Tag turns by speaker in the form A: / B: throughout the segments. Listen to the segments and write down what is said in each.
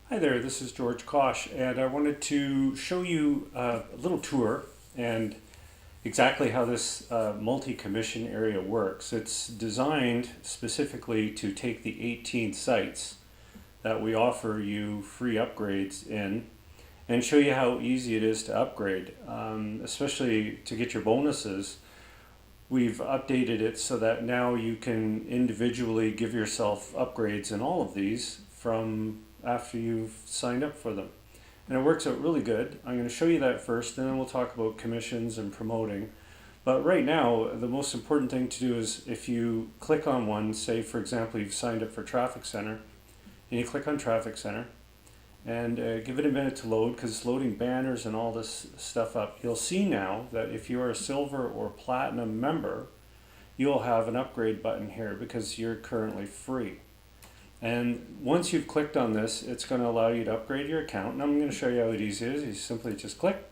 A: Hi there, this is George Kosh, and I wanted to show you a little tour and exactly how this multi-commission area works. It's designed specifically to take the 18 sites that we offer you free upgrades in and show you how easy it is to upgrade, especially to get your bonuses. We've updated it so that now you can individually give yourself upgrades in all of these from after you've signed up for them. And it works out really good. I'm going to show you that first, and then we'll talk about commissions and promoting. But right now, the most important thing to do is if you click on one, say for example you've signed up for Traffic Center, and you click on Traffic Center, and give it a minute to load because it's loading banners and all this stuff up. You'll see now that if you are a silver or platinum member, you'll have an upgrade button here because you're currently free. And once you've clicked on this, it's going to allow you to upgrade your account. And I'm going to show you how easy it is. You simply just click,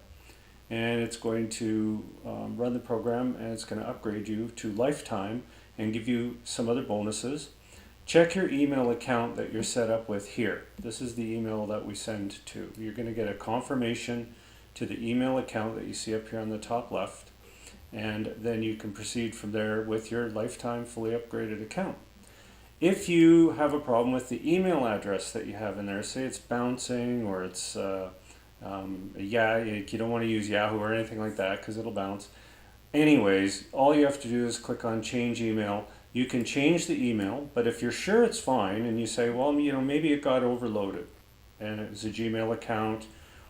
A: and it's going to run the program, and it's going to upgrade you to lifetime and give you some other bonuses. Check your email account that you're set up with here. This is the email that we send to. You're going to get a confirmation to the email account that you see up here on the top left, and then you can proceed from there with your lifetime fully upgraded account. If you have a problem with the email address that you have in there, say it's bouncing or it's you don't want to use Yahoo or anything like that because it'll bounce. Anyways, all you have to do is click on change email. You can change the email, but if you're sure it's fine and you say, well, maybe it got overloaded and it was a Gmail account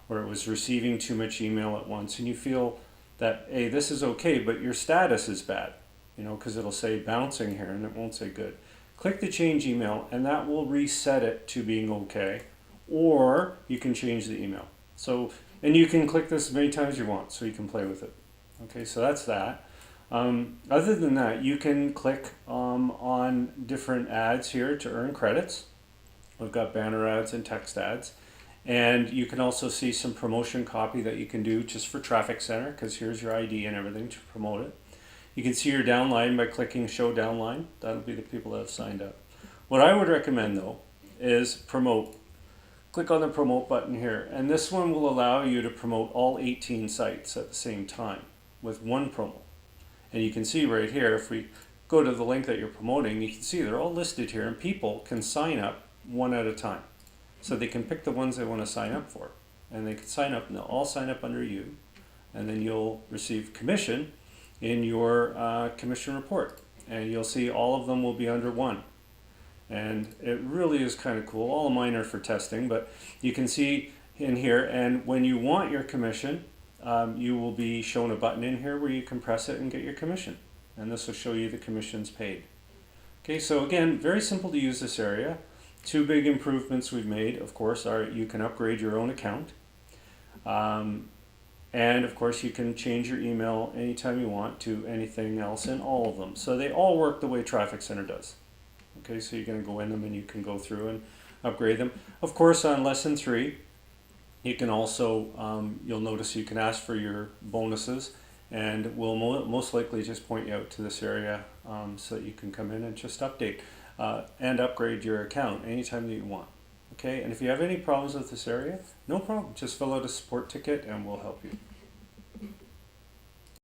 A: or it was receiving too much email at once and you feel that, hey, this is okay, but your status is bad, because it'll say bouncing here and it won't say good. Click the change email and that will reset it to being okay, or you can change the email. And you can click this as many times as you want so you can play with it. Okay, so that's that. Other than that, you can click on different ads here to earn credits. We've got banner ads and text ads. And you can also see some promotion copy that you can do just for Traffic Center, because here's your ID and everything to promote it. You can see your downline by clicking show downline. That'll be the people that have signed up. What I would recommend though is promote. Click on the promote button here, and this one will allow you to promote all 18 sites at the same time with one promo. And you can see right here, if we go to the link that you're promoting, you can see they're all listed here, and people can sign up one at a time. So they can pick the ones they want to sign up for, and they can sign up, and they'll all sign up under you, and then you'll receive commission in your commission report, and you'll see all of them will be under one. And it really is kind of cool. All of mine are for testing, but you can see in here, and when you want your commission, you will be shown a button in here where you can press it and get your commission, and this will show you the commissions paid. Okay, so again, very simple to use this area. Two big improvements we've made, of course, are you can upgrade your own account, and of course you can change your email anytime you want to anything else in all of them. So they all work the way Traffic Center does. Okay, so you're going to go in them and you can go through and upgrade them. Of course, on lesson 3, you can also, you'll notice you can ask for your bonuses, and we'll most likely just point you out to this area so that you can come in and just update and upgrade your account anytime that you want. Okay, and if you have any problems with this area, no problem. Just fill out a support ticket and we'll help you.